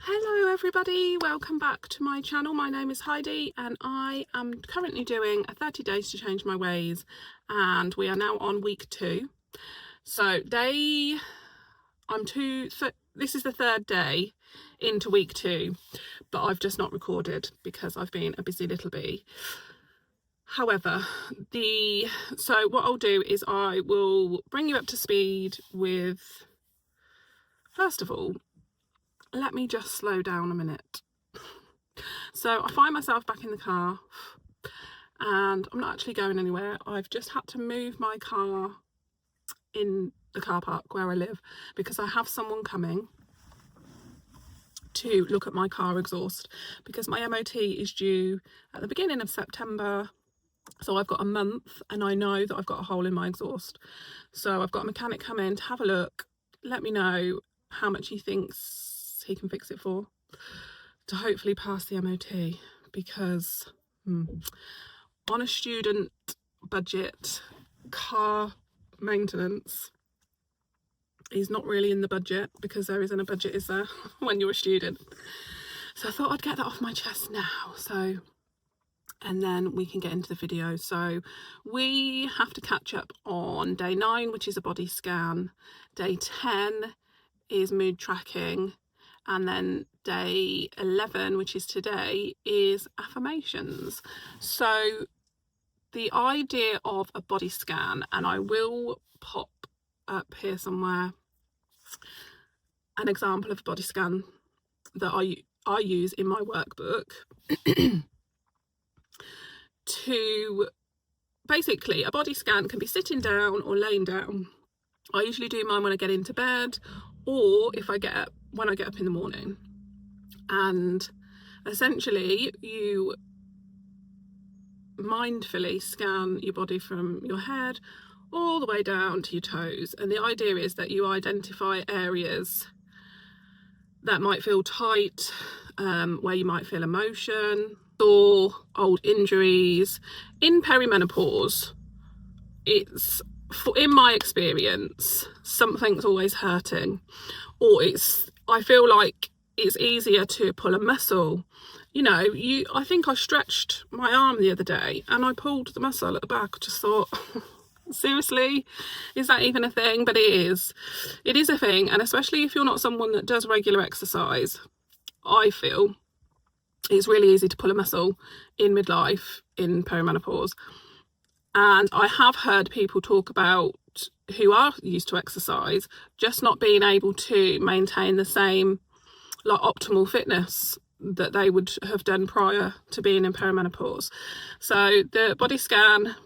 Hello everybody, welcome back to my channel. My name is Heidi and I am currently doing a 30 days to change my ways, and we are now on week 2. So this is the third day into week 2, but I've just not recorded because I've been a busy little bee. However, so what I'll do is I will bring you up to speed with, first of all, let me just slow down a minute. So I find myself back in the car and I'm not actually going anywhere. I've just had to move my car in the car park where I live because I have someone coming to look at my car exhaust because my MOT is due at the beginning of September. So I've got a month and I know that I've got a hole in my exhaust. So I've got a mechanic come in to have a look, let me know how much he thinks he can fix it for, to hopefully pass the MOT, because on a student budget, car maintenance is not really in the budget, because there isn't a budget, is there, when you're a student? So I thought I'd get that off my chest now, and then we can get into the video. So we have to catch up on day 9, which is a body scan. Day 10 is mood tracking. And then day 11, which is today, is affirmations. So the idea of a body scan, and I will pop up here somewhere an example of a body scan that I use in my workbook to basically, a body scan can be sitting down or laying down. I usually do mine when I get into bed, or if I get up, when I get up in the morning. And essentially you mindfully scan your body from your head all the way down to your toes, and the idea is that you identify areas that might feel tight, where you might feel emotion or old injuries. In perimenopause, it's, in my experience, something's always hurting, or I feel like it's easier to pull a muscle. You know, I think I stretched my arm the other day and I pulled the muscle at the back. I just thought, seriously, is that even a thing? But it is a thing, and especially if you're not someone that does regular exercise, I feel it's really easy to pull a muscle in midlife, in perimenopause. And I have heard people talk about, who are used to exercise, just not being able to maintain the same optimal fitness that they would have done prior to being in perimenopause. So the body scan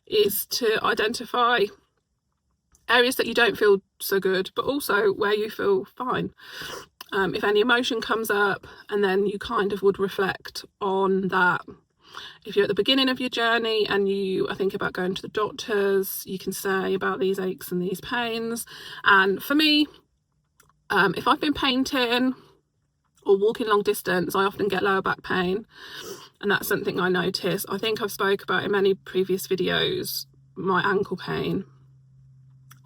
is to identify areas that you don't feel so good, but also where you feel fine. If any emotion comes up, and then you kind of would reflect on that. If you're at the beginning of your journey and you are thinking about going to the doctors, you can say about these aches and these pains. And for me, if I've been painting or walking long distance, I often get lower back pain, and that's something I notice. I think I've spoke about in many previous videos my ankle pain.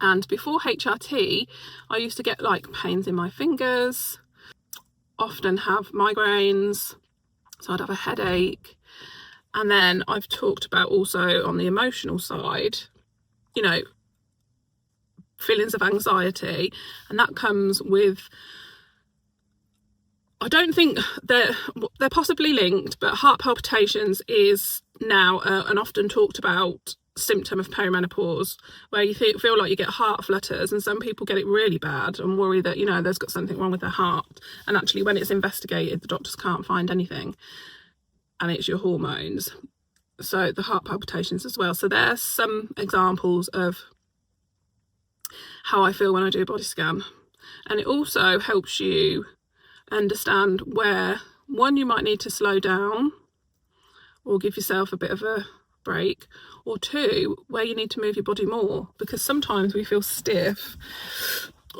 And before HRT, I used to get like pains in my fingers, often have migraines, so I'd have a headache. And then I've talked about also on the emotional side, you know, feelings of anxiety, and that comes with, I don't think they're possibly linked, but heart palpitations is now an often talked about symptom of perimenopause, where you feel like you get heart flutters, and some people get it really bad and worry that, you know, there's got something wrong with their heart, and actually when it's investigated, the doctors can't find anything, and it's your hormones. So the heart palpitations as well. So there's some examples of how I feel when I do a body scan. And it also helps you understand where, one, you might need to slow down or give yourself a bit of a break, or 2, where you need to move your body more, because sometimes we feel stiff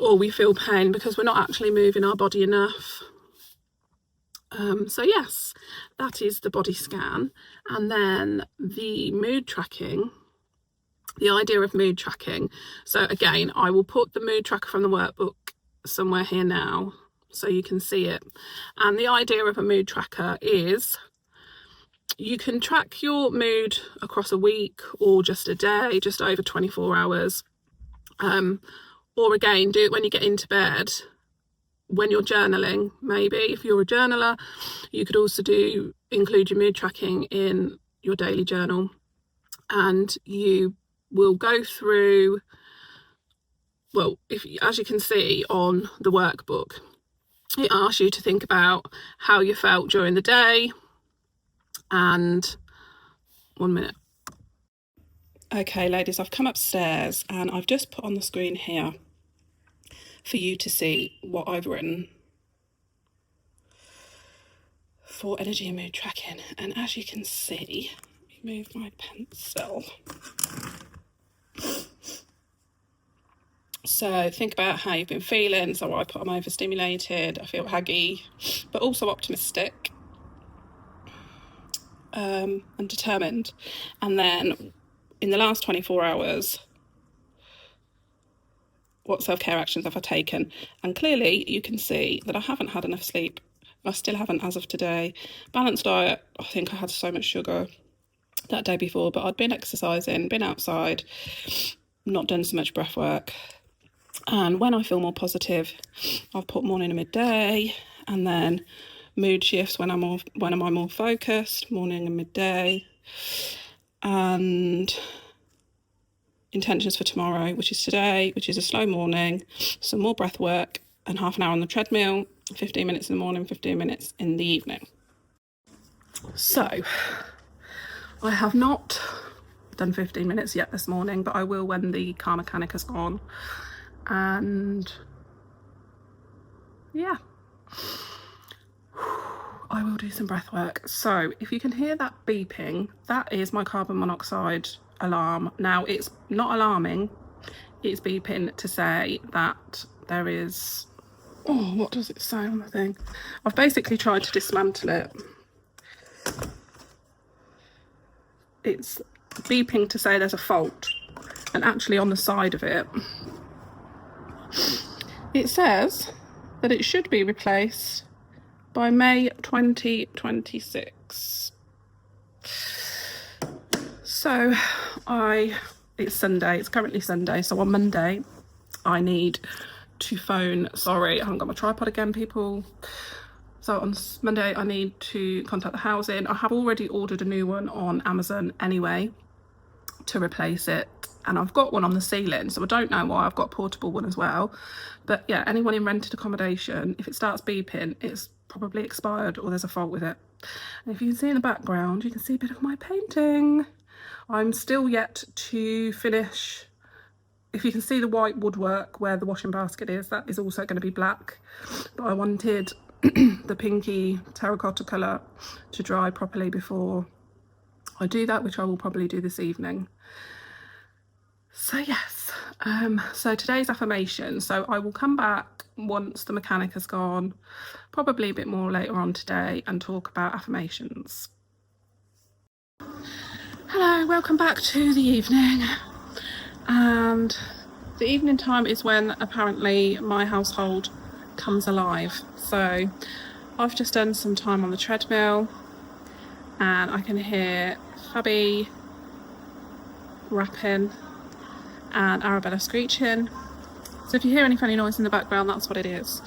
or we feel pain because we're not actually moving our body enough. So yes, that is the body scan. And then the mood tracking, the idea of mood tracking. So again, I will put the mood tracker from the workbook somewhere here now, so you can see it. And the idea of a mood tracker is you can track your mood across a week or just a day, just over 24 hours. Or again, do it when you get into bed, when you're journaling. Maybe if you're a journaler, you could also include your mood tracking in your daily journal, and you will go through, well, as you can see on the workbook, it asks you to think about how you felt during the day. And 1 minute. Okay, ladies, I've come upstairs and I've just put on the screen here for you to see what I've written for energy and mood tracking. And as you can see, let me move my pencil. So think about how you've been feeling. So I put I'm overstimulated, I feel haggy, but also optimistic and determined. And then in the last 24 hours, what self-care actions have I taken? And clearly you can see that I haven't had enough sleep. I still haven't as of today. Balanced diet, I think I had so much sugar that day before, but I'd been exercising, been outside, not done so much breath work. And when I feel more positive, I've put morning and midday, and then mood shifts when am I more focused, morning and midday, and intentions for tomorrow, which is today, which is a slow morning, some more breath work, and half an hour on the treadmill, 15 minutes in the morning, 15 minutes in the evening. So I have not done 15 minutes yet this morning, but I will when the car mechanic has gone. And yeah, I will do some breath work. So if you can hear that beeping, that is my carbon monoxide alarm. Now it's not alarming, it's beeping to say that there is, oh, what does it say on the thing? I've basically tried to dismantle it. It's beeping to say there's a fault, and actually on the side of it, it says that it should be replaced by May 2026. So it's Sunday, it's currently Sunday, so on Monday I need to phone, sorry, I haven't got my tripod again, people. So on Monday I need to contact the housing. I have already ordered a new one on Amazon anyway to replace it, and I've got one on the ceiling, so I don't know why I've got a portable one as well. But yeah, anyone in rented accommodation, if it starts beeping, it's probably expired or there's a fault with it. And if you can see in the background, you can see a bit of my painting. I'm still yet to finish. If you can see the white woodwork where the washing basket is, that is also going to be black, but I wanted the pinky terracotta colour to dry properly before I do that, which I will probably do this evening. So yes, so today's affirmation. So I will come back once the mechanic has gone, probably a bit more later on today, and talk about affirmations. Hello, welcome back to the evening. And the evening time is when apparently my household comes alive. So I've just done some time on the treadmill and I can hear Fabi rapping and Arabella screeching. So if you hear any funny noise in the background, that's what it is.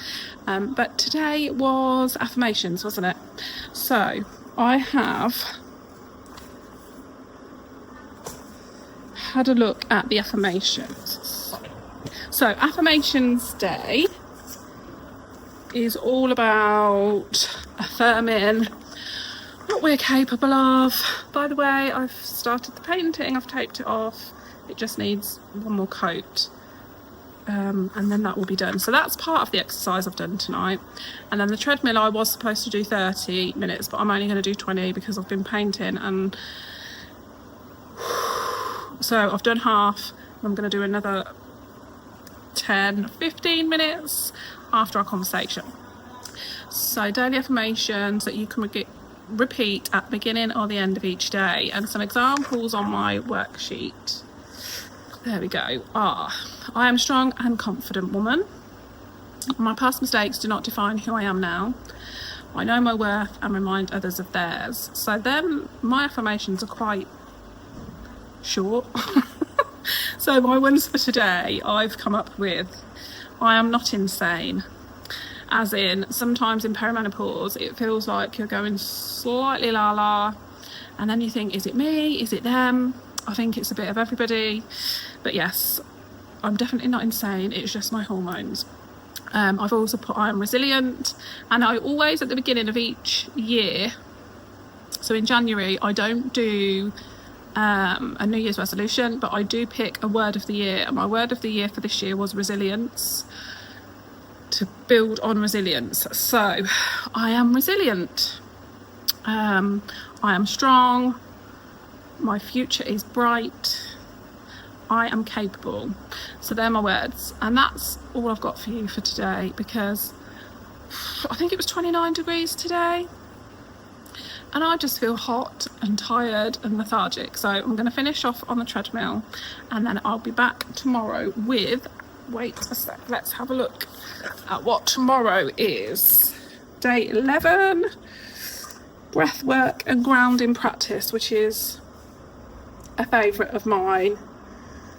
But today was affirmations, wasn't it? So I have had a look at the affirmations. So affirmations day is all about affirming what we're capable of. By the way, I've started the painting, I've taped it off. It just needs one more coat. And then that will be done. So that's part of the exercise I've done tonight. And then the treadmill, I was supposed to do 30 minutes, but I'm only going to do 20 because I've been painting. And so I've done half. I'm going to do another 10, 15 minutes after our conversation. So daily affirmations that you can repeat at the beginning or the end of each day. And some examples on my worksheet, there we go, are: I am a strong and confident woman. My past mistakes do not define who I am now. I know my worth and remind others of theirs. So then my affirmations are quite short. So my ones for today, I've come up with, I am not insane. As in, sometimes in perimenopause, it feels like you're going slightly la-la, and then you think, is it me? Is it them? I think it's a bit of everybody. But yes, I'm definitely not insane. It's just my hormones. I've also put I am resilient, and I always, at the beginning of each year, so in January, I don't do a New Year's resolution, but I do pick a word of the year, and my word of the year for this year was resilience, to build on resilience. So I am resilient, I am strong, my future is bright, I am capable. So they're my words, and that's all I've got for you for today, because I think it was 29 degrees today and I just feel hot and tired and lethargic. So I'm going to finish off on the treadmill, and then I'll be back tomorrow with, wait a sec, let's have a look at what tomorrow is. Day 11, breath work and grounding practice, which is a favourite of mine.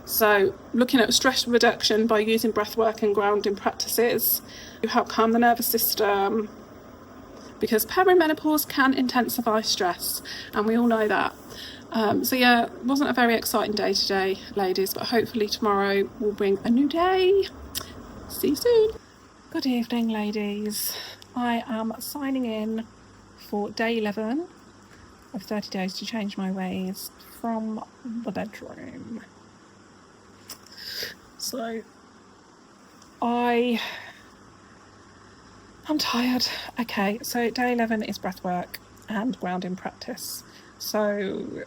So looking at stress reduction by using breath work and grounding practices to help calm the nervous system, because perimenopause can intensify stress, and we all know that. So yeah, it wasn't a very exciting day today, ladies, but hopefully tomorrow will bring a new day. See you soon. Good evening, ladies. I am signing in for day 11 of 30 days to change my ways from the bedroom. So I'm tired. Okay, so day 11 is breathwork and grounding practice. So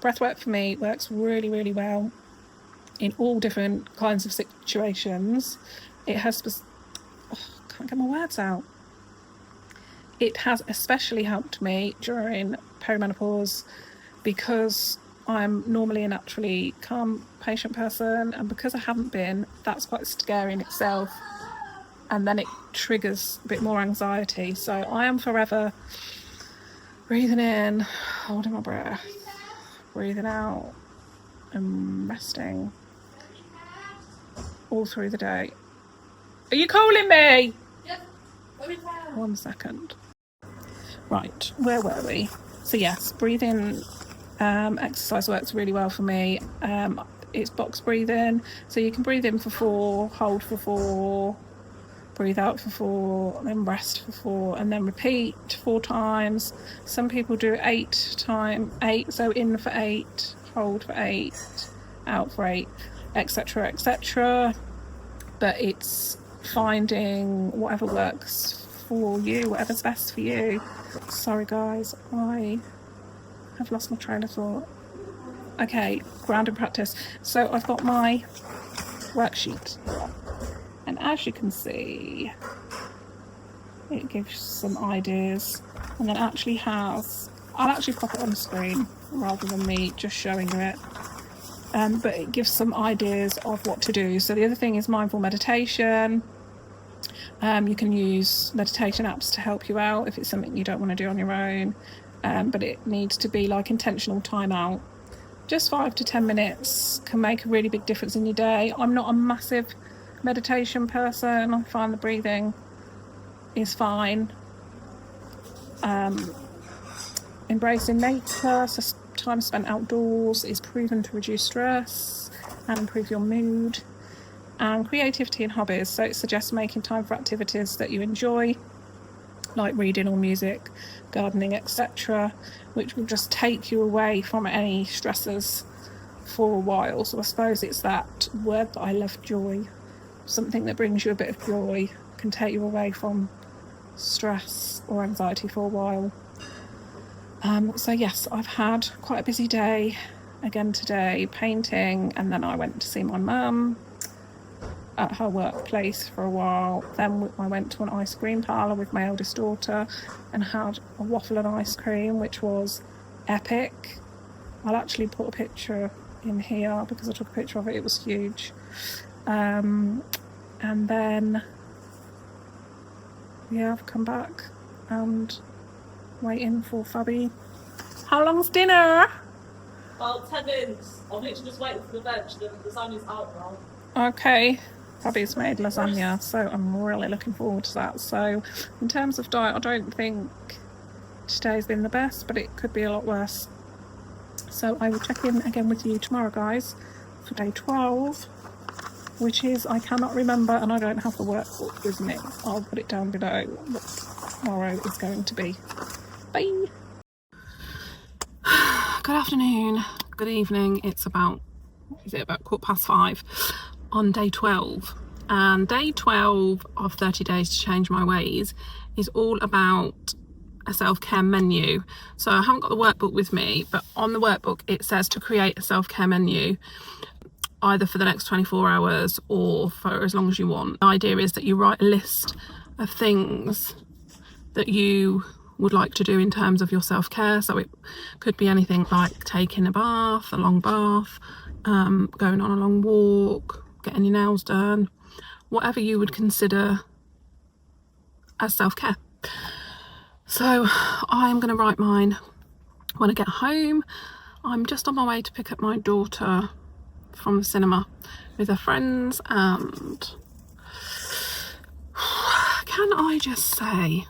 breathwork for me works really, really well in all different kinds of situations. It has, can't get my words out. It has especially helped me during perimenopause, because I'm normally a naturally calm, patient person, and because I haven't been, that's quite scary in itself, and then it triggers a bit more anxiety. So I am forever breathing in, holding my breath, breathing out, and resting all through the day. Are you calling me? Yep. 1 second. Right, where were we? So yes, breathing exercise works really well for me. It's box breathing, so you can breathe in for 4, hold for 4, breathe out for 4, then rest for 4, and then repeat 4 times. Some people do 8, so in for 8, hold for 8, out for 8, etc, etc. But it's finding whatever works for you, whatever's best for you. Sorry guys, I have lost my train of thought. Okay, grounding practice. So I've got my worksheet, and as you can see, it gives some ideas, and then actually has, I'll actually pop it on the screen rather than me just showing you it, but it gives some ideas of what to do. So the other thing is mindful meditation. You can use meditation apps to help you out if it's something you don't want to do on your own, but it needs to be like intentional time out. Just 5 to 10 minutes can make a really big difference in your day. I'm not a massive meditation person. I find the breathing is fine. Embracing nature, so time spent outdoors, is proven to reduce stress and improve your mood. And creativity and hobbies, so it suggests making time for activities that you enjoy, like reading or music, gardening, etc., which will just take you away from any stressors for a while. So I suppose it's that word that I love, joy. Something that brings you a bit of joy can take you away from stress or anxiety for a while. So yes, I've had quite a busy day again today, painting, and then I went to see my mum at her workplace for a while. Then I went to an ice cream parlour with my eldest daughter and had a waffle and ice cream, which was epic. I'll actually put a picture in here because I took a picture of it. It was huge. And then yeah, I've come back and waiting for Fabi. How long's dinner? About 10 minutes. I'm literally just waiting for the veg. The lasagna's out now. Okay. Fabi's made lasagna, so I'm really looking forward to that. So in terms of diet, I don't think today's been the best, but it could be a lot worse. So I will check in again with you tomorrow, guys, for day 12, which is, I cannot remember, and I don't have the workbook with me. I'll put it down below what tomorrow is going to be. Bye. Good afternoon, good evening. It's about, is it about 5:15 on day 12. And day 12 of 30 days to change my ways is all about a self-care menu. So I haven't got the workbook with me, but on the workbook it says to create a self-care menu either for the next 24 hours or for as long as you want. The idea is that you write a list of things that you would like to do in terms of your self-care. So it could be anything like taking a bath, a long bath, going on a long walk, getting your nails done, whatever you would consider as self-care. So I'm going to write mine when I get home. I'm just on my way to pick up my daughter from the cinema with her friends, and can I just say,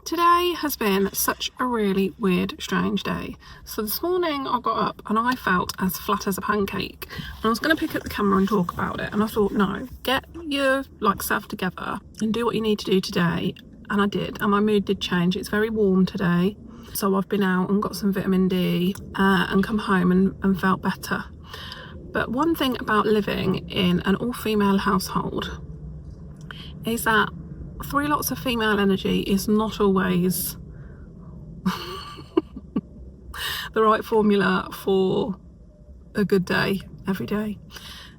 today has been such a really weird, strange day. So this morning I got up and I felt as flat as a pancake. And I was going to pick up the camera and talk about it. And I thought, no, get your self together and do what you need to do today. And I did. And my mood did change. It's very warm today. So I've been out and got some vitamin D and come home and felt better. But one thing about living in an all-female household is that 3 lots of female energy is not always the right formula for a good day every day,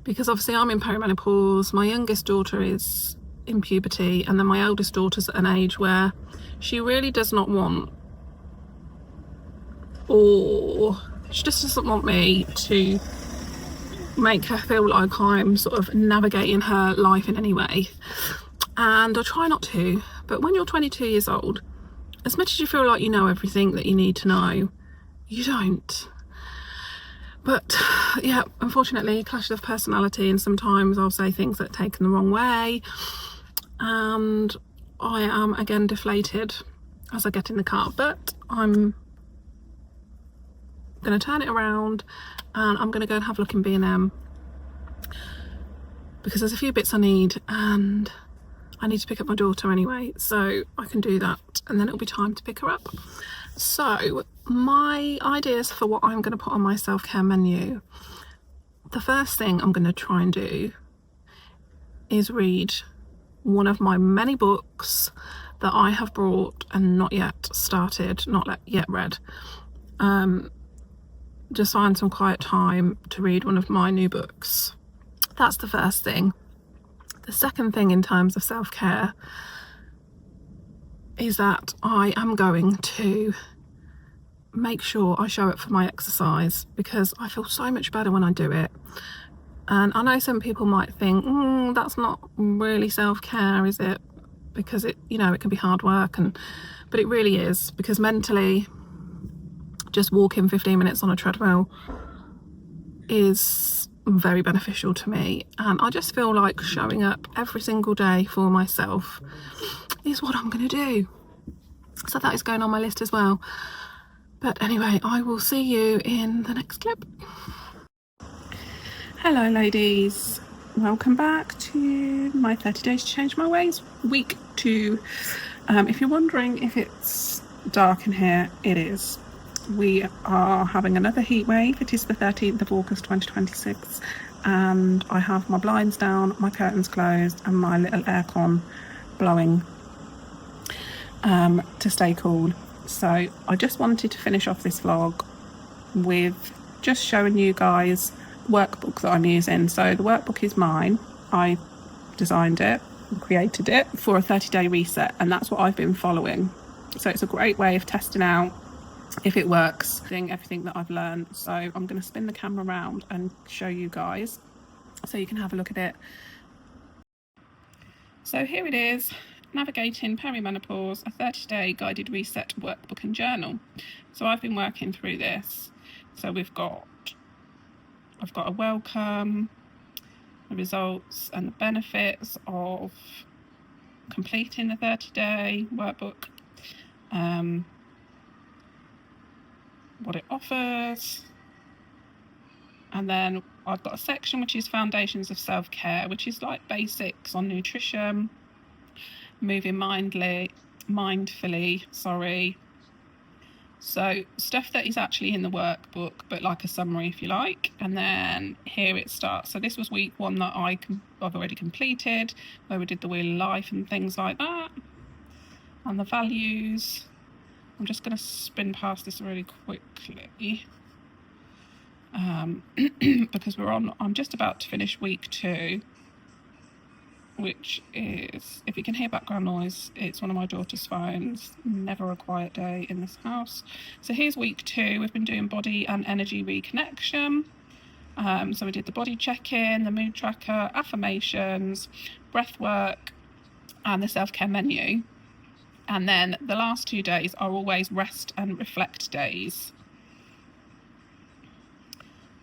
because obviously I'm in perimenopause, my youngest daughter is in puberty, and then my eldest daughter's at an age where she really does not want, or she just doesn't want me to make her feel like I'm sort of navigating her life in any way. And I try not to, but when you're 22 years old, as much as you feel like you know everything that you need to know, you don't. But yeah, unfortunately, clash of personality, and sometimes I'll say things that are taken the wrong way, and I am again deflated as I get in the car. But I'm going to turn it around, and I'm going to go and have a look in B&M, because there's a few bits I need, and I need to pick up my daughter anyway, so I can do that, and then it'll be time to pick her up. So my ideas for what I'm going to put on my self-care menu, the first thing I'm going to try and do is read one of my many books that I have brought and not yet started, not yet read. Just find some quiet time to read one of my new books. That's the first thing. The second thing in terms of self-care is that I am going to make sure I show up for my exercise, because I feel so much better when I do it. And I know some people might think, that's not really self-care, is it? Because it can be hard work, but it really is, because mentally, just walking 15 minutes on a treadmill is very beneficial to me, and I just feel like showing up every single day for myself is what I'm going to do. So that is going on my list as well. But anyway, I will see you in the next clip. Hello ladies, welcome back to my 30 days to change my ways, week 2. If you're wondering if it's dark in here, it is. We are having another heat wave. It is the 13th of August 2026, and I have my blinds down, my curtains closed, and my little aircon blowing to stay cool. So I just wanted to finish off this vlog with just showing you guys the workbook that I'm using. So the workbook is mine. I designed it and created it for a 30-day reset, and that's what I've been following. So it's a great way of testing out if it works, doing everything that I've learned. So I'm going to spin the camera around and show you guys so you can have a look at it. So here it is. Navigating Perimenopause, a 30-day guided reset workbook and journal. So I've been working through this. So I've got a welcome, the results and the benefits of completing the 30-day workbook, what it offers, and then I've got a section which is Foundations of Self-Care, which is like basics on nutrition, moving mindfully, so stuff that is actually in the workbook, but like a summary if you like. And then here it starts. So this was week 1 that I've already completed, where we did the wheel of life and things like that, and the values. I'm just going to spin past this really quickly because I'm just about to finish week 2, which is, if you can hear background noise, it's one of my daughter's phones. Never a quiet day in this house. So here's week 2. We've been doing body and energy reconnection. So we did the body check-in, the mood tracker, affirmations, breath work, and the self-care menu. And then the last 2 days are always rest and reflect days.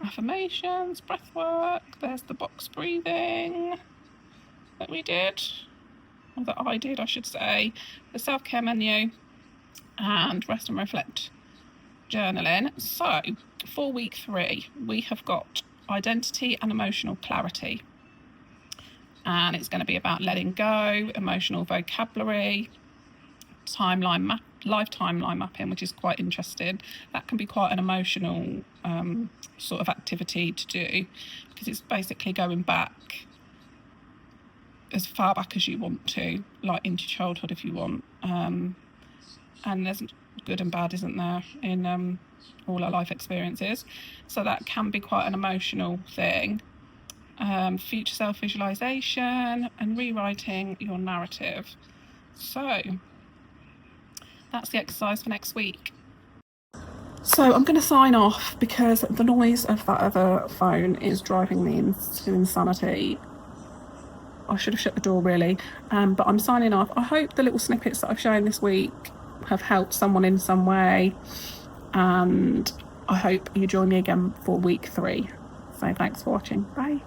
Affirmations, breath work, there's the box breathing that we did, or that I did, I should say, the self-care menu, and rest and reflect journaling. So for week 3, we have got identity and emotional clarity, and it's going to be about letting go, emotional vocabulary, life timeline mapping, which is quite interesting. That can be quite an emotional sort of activity to do, because it's basically going back as far back as you want to, like into childhood if you want, and there's good and bad, isn't there, in all our life experiences. So that can be quite an emotional thing. Future self visualization and rewriting your narrative. So that's the exercise for next week. So I'm going to sign off because the noise of that other phone is driving me into insanity. I should have shut the door really, but I'm signing off. I hope the little snippets that I've shown this week have helped someone in some way, and I hope you join me again for week 3. So thanks for watching. Bye.